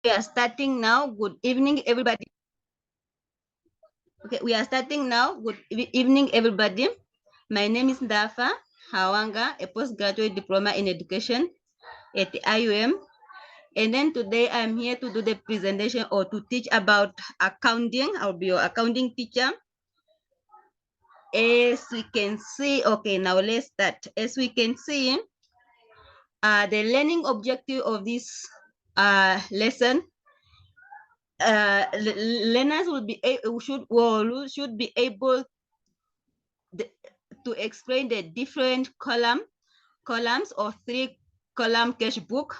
We are starting now. Good evening, everybody. Okay, we are starting now. Good evening, everybody. My name is Ndafa Hawanga, a postgraduate diploma in education at the IUM. And then today I'm here to do the presentation or to teach about accounting. I'll be your accounting teacher. As we can see, okay, now let's start. As we can see, the learning objective of this lesson, learners will be should be able to explain the different columns or 3-column cash book,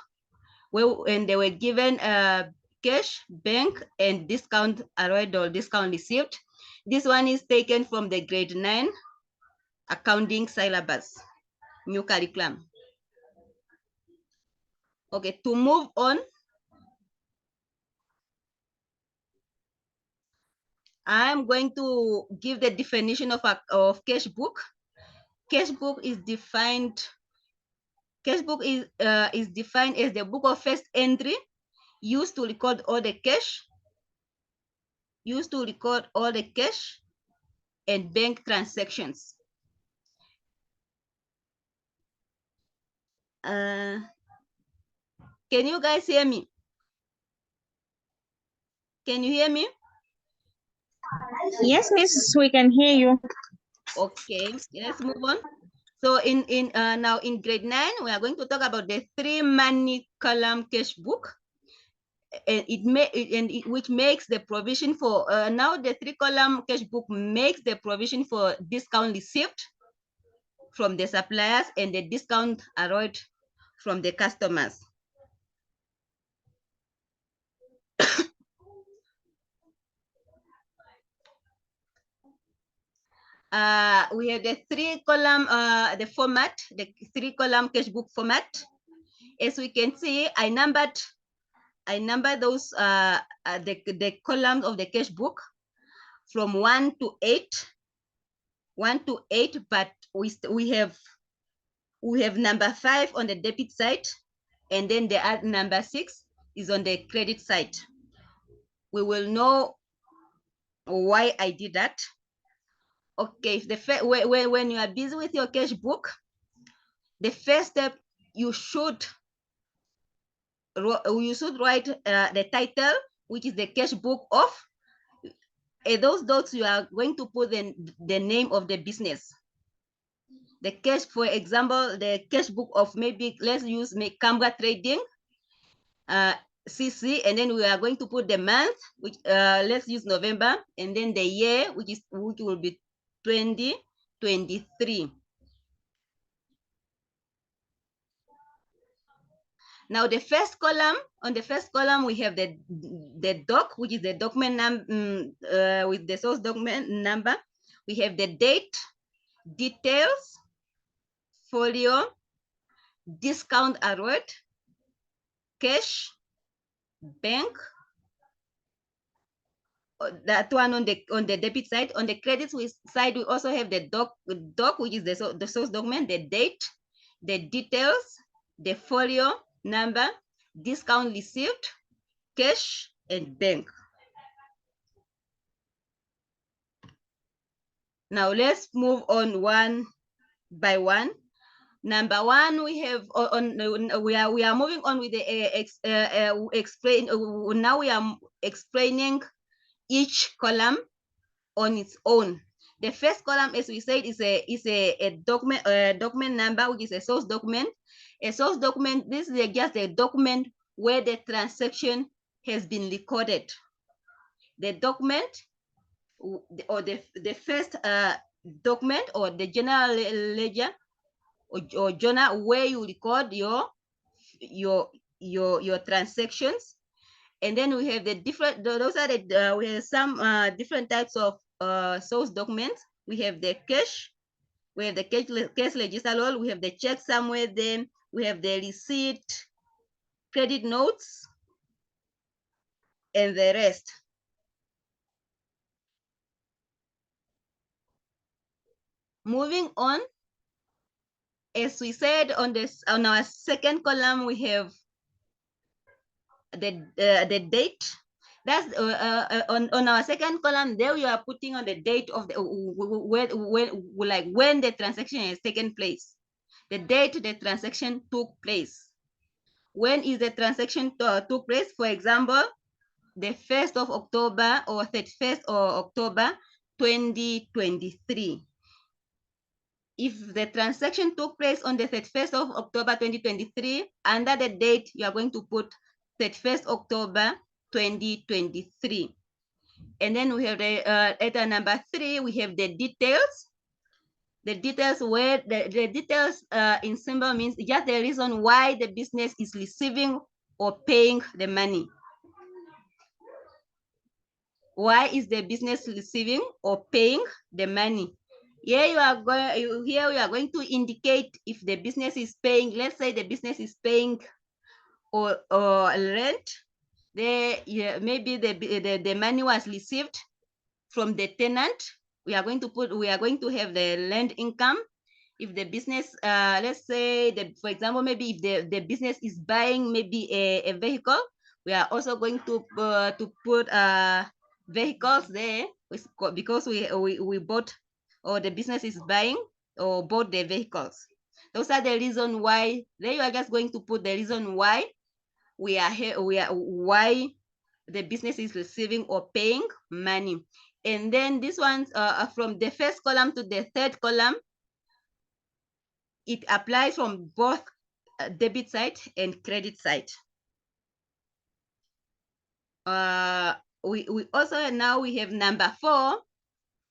when they were given cash, bank, and discount arrived or discount received. This one is taken from the grade 9 accounting syllabus, new curriculum. Okay, to move on, I'm going to give the definition of cash book. Cash book is defined. Cash book is defined as the book of first entry used to record all the cash, and bank transactions. Can you guys hear me? Can you hear me? Yes, miss, we can hear you. Okay, let's move on. So now in grade 9, we are going to talk about the 3-money column cash book, and which makes the provision for now the 3-column cash book makes the provision for discount received from the suppliers and the discount arrived from the customers. We have the 3-column, the format, the 3-column cash book format. As we can see, I numbered those the columns of the cash book from 1 to 8, but we have number 5 on the debit side, and then the number 6 is on the credit side. We will know why I did that. Okay, when you are busy with your cash book, the first step, you should write the title, which is the cash book of. Those dots, you are going to put the name of the business. The cash, for example, the cash book of, maybe let's use Kambra Trading, CC, and then we are going to put the month, which let's use November, and then the year, which will be 2023. Now the first column, on the first column, we have the doc, which is the document with the source document number. We have the date, details, folio, discount award, cash, bank. That one on the debit side. On the credit side, we also have the doc, which is the source document, the date, the details, the folio number, discount received, cash, and bank. Now let's move on one by one. Number 1, we have we are moving on with the explain. Now we are explaining each column on its own. The first column, as we said, is a document number, which is a source document. A source document, this is just a document where the transaction has been recorded. The document, or the first document, or the general ledger or journal, where you record your transactions. And then we have the different, those are the we have some different types of source documents. We have the cash, we have the cash register roll, we have the check somewhere, then we have the receipt, credit notes, and the rest. Moving on, as we said, on our second column, we have the date. That's on our second column. There you are putting on the date of the when the transaction has taken place, the date the transaction took place. When is the transaction took place? For example, the 1st of October or 31st of October 2023. If the transaction took place on the 31st of October 2023, under the date, you are going to put 31st October 2023. And then we have the data number 3, we have the details. The details where the details in symbol means just the reason why the business is receiving or paying the money. Why is the business receiving or paying the money? Here we are going to indicate if the business is paying. Let's say the business is paying or rent. Maybe the money was received from the tenant. We are going to have the land income. If the business, let's say for example, maybe if the business is buying maybe a vehicle, we are also going to put vehicles there because we bought, or the business is buying or bought the vehicles. Those are the reason why. There you are just going to put the reason why we are here, why the business is receiving or paying money. And then this one's from the first column to the third column, it applies from both debit side and credit side. We also now we have number 4.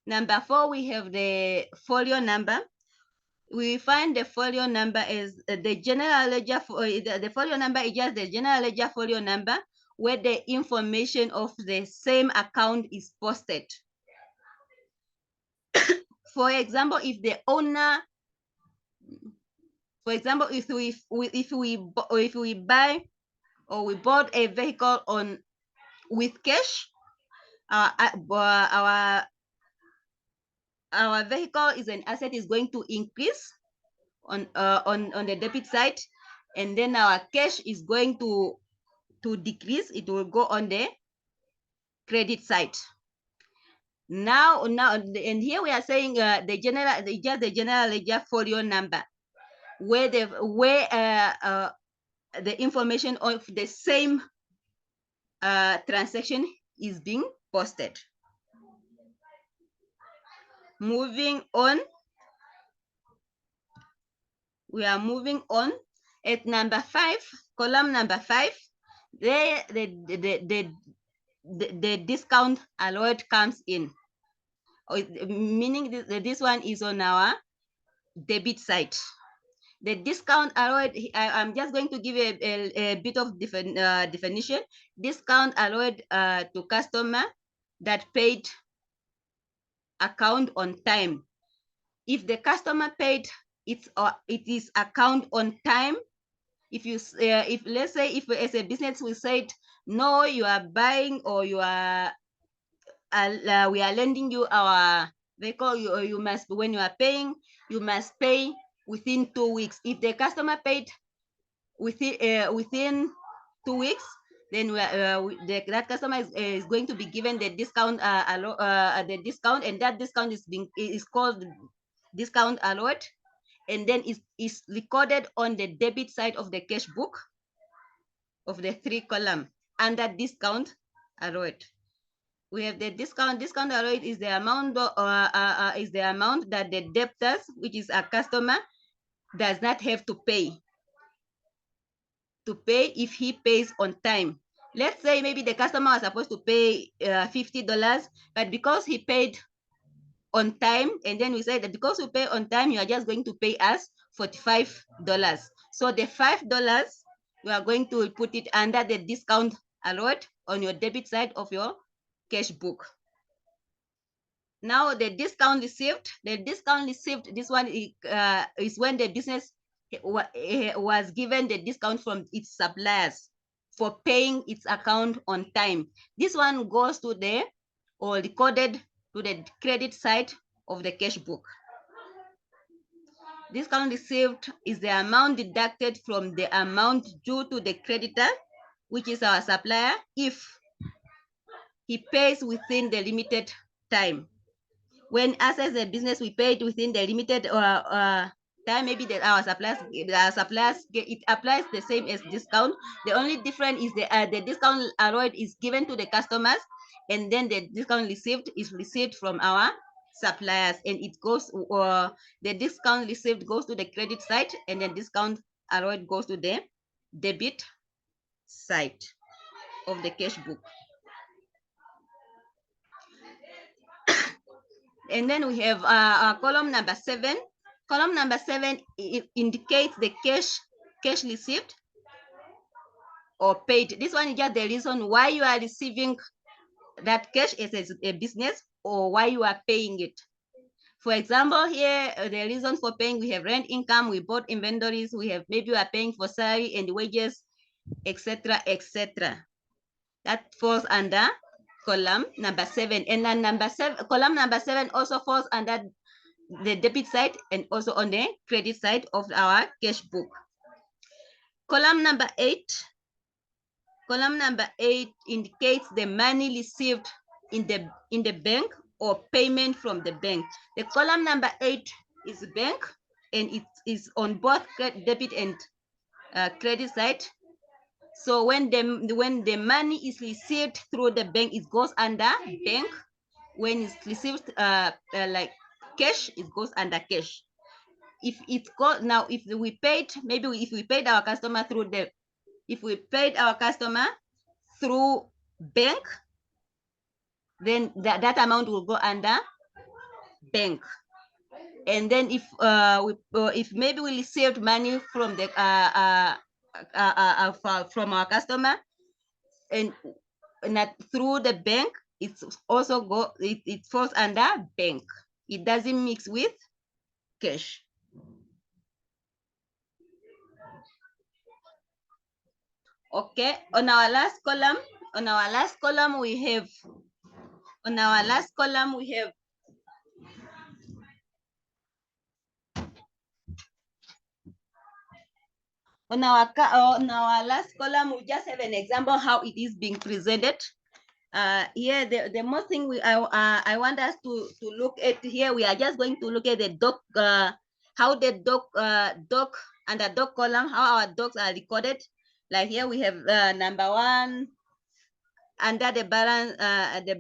Number 4, we have the folio number. We find the folio number is the general ledger. The folio number is just the general ledger folio number where the information of the same account is posted. For example, if the owner, for example, if we buy or we bought a vehicle with cash, our vehicle is an asset is going to increase on the debit side, and then our cash is going to decrease. It will go on the credit side. Now, and here we are saying the general ledger folio number, where the information of the same transaction is being posted. Moving on, we are moving on at number 5, column number 5. There the discount allowed comes in, meaning this one is on our debit side. The discount allowed, I'm just going to give a bit of definition. Discount allowed to customer that paid account on time. If the customer paid it is account on time, if let's say if as a business we said no, you are buying or you are we are lending you our vehicle, you must, when you are paying, you must pay within 2 weeks. If the customer paid within 2 weeks, then that customer is going to be given the discount, the discount, and that discount is called discount allowed, and then is recorded on the debit side of the cash book of the 3 column under discount allowed. We have the discount allowed is the amount that the debtors, which is a customer, does not have to pay if he pays on time. Let's say maybe the customer was supposed to pay $50, but because he paid on time, and then we said that because you pay on time, you are just going to pay us $45. So the $5, we are going to put it under the discount allowed on your debit side of your cash book. Now the discount received, this one is when the business was given the discount from its suppliers for paying its account on time. This one goes to the, or recorded to the credit side of the cash book. Discount received is the amount deducted from the amount due to the creditor which is our supplier, if he pays within the limited time. When us as a business, we paid within the limited time, maybe that our suppliers, it applies the same as discount. The only difference is the discount allowed is given to the customers, and then the discount received is received from our suppliers, and it goes, the discount received goes to the credit side, and then discount allowed goes to the debit side of the cash book. And then we have column number 7. Column number 7 indicates the cash received or paid. This one is just the reason why you are receiving that cash as a business, or why you are paying it. For example, here, the reason for paying, we have rent income, we bought inventories, we have, maybe you are paying for salary and wages, etc., etc. That falls under column number 7. And then column number 7 also falls under the debit side and also on the credit side of our cash book. Column number 8. Column number 8 indicates the money received in the bank or payment from the bank. The column number 8 is bank, and it is on both debit and credit side. So when the money is received through the bank, it goes under bank. When it's received like cash, it goes under cash. If it goes now, if we paid, maybe if we paid our customer through bank, then that amount will go under bank. And then if maybe we received money from the from our customer and not through the bank, it's also it falls under bank. It doesn't mix with cash. Okay, on our last column we have on our last column, we just have an example how it is being presented. Here, the most thing I want us to look at here, we are just going to look at the doc, how the doc and the doc column, how our docs are recorded. Like here, we have number 1 under the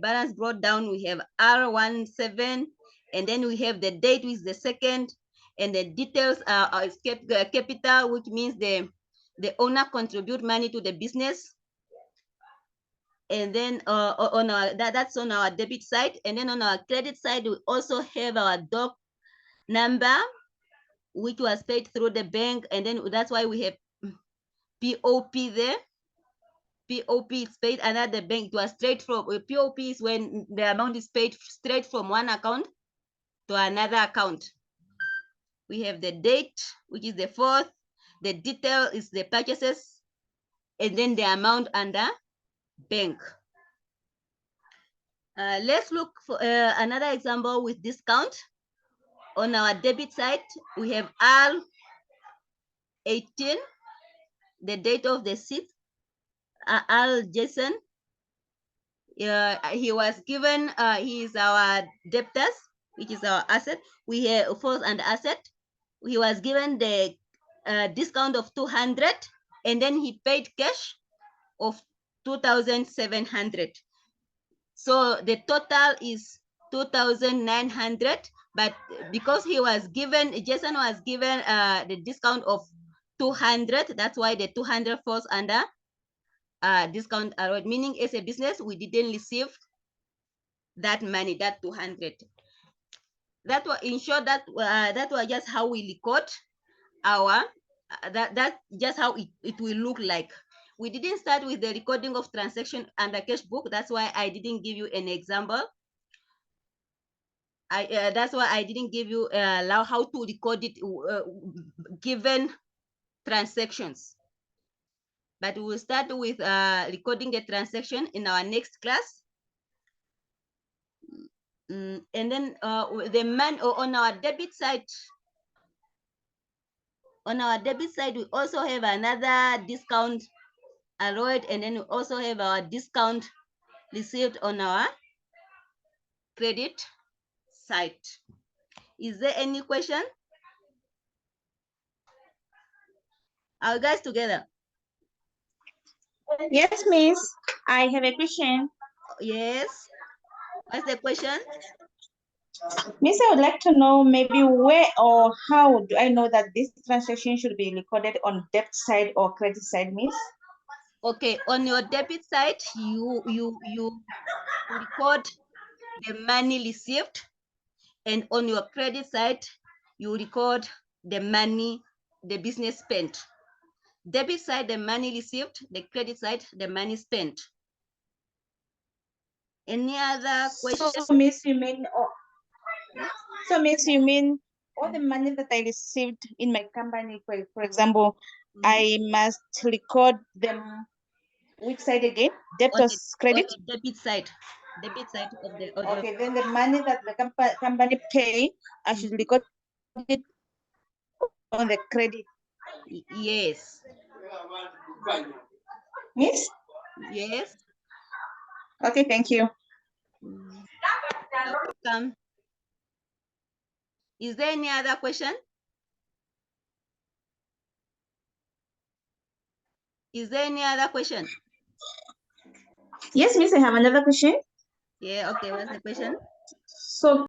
balance brought down. We have R17, and then we have the date with the second. And the details are capital, which means the owner contribute money to the business. And then on our that's on our debit side. And then on our credit side, we also have our doc number, which was paid through the bank. And then that's why we have POP there. POP is paid under the bank. It was straight from POP is when the amount is paid straight from one account to another account. We have the date, which is the 4th. The detail is the purchases, and then the amount under bank. Let's look for another example with discount. On our debit side, we have R18, the date of the 6th. Al Jason. He was given, he is our debtors, which is our asset. We have falls under asset. He was given the discount of 200, and then he paid cash of 2,700. So the total is 2,900, but because he was given, Jason was given the discount of 200, that's why the 200 falls under discount allowed, meaning as a business, we didn't receive that money, that 200. That was, in short, that was just how we record our, that just how it will look like. We didn't start with the recording of transaction under cash book. That's why I didn't give you an example. That's why I didn't give you how to record it given transactions. But we will start with recording the transaction in our next class. And then the man on our debit side. On our debit side, we also have another discount allowed, and then we also have our discount received on our credit side. Is there any question? Are you guys together? Yes, Miss. I have a question. Yes. What's the question? Miss, I would like to know maybe where or how do I know that this transaction should be recorded on debit side or credit side, Miss? Okay, on your debit side, you record the money received, and on your credit side, you record the money the business spent. Debit side, the money received; the credit side, the money spent. Any other question? So, Miss, you mean all the money that I received in my company, for example, I must record them which side again? Debit or credit? On the debit side. Debit side of the Okay, then the money that the company pay, I should record it on the credit. Yes. Miss? Yes. Okay, thank you. Welcome. Is there any other question? Is there any other question? Yes, Miss, I have another question. Yeah, okay, what's the question? So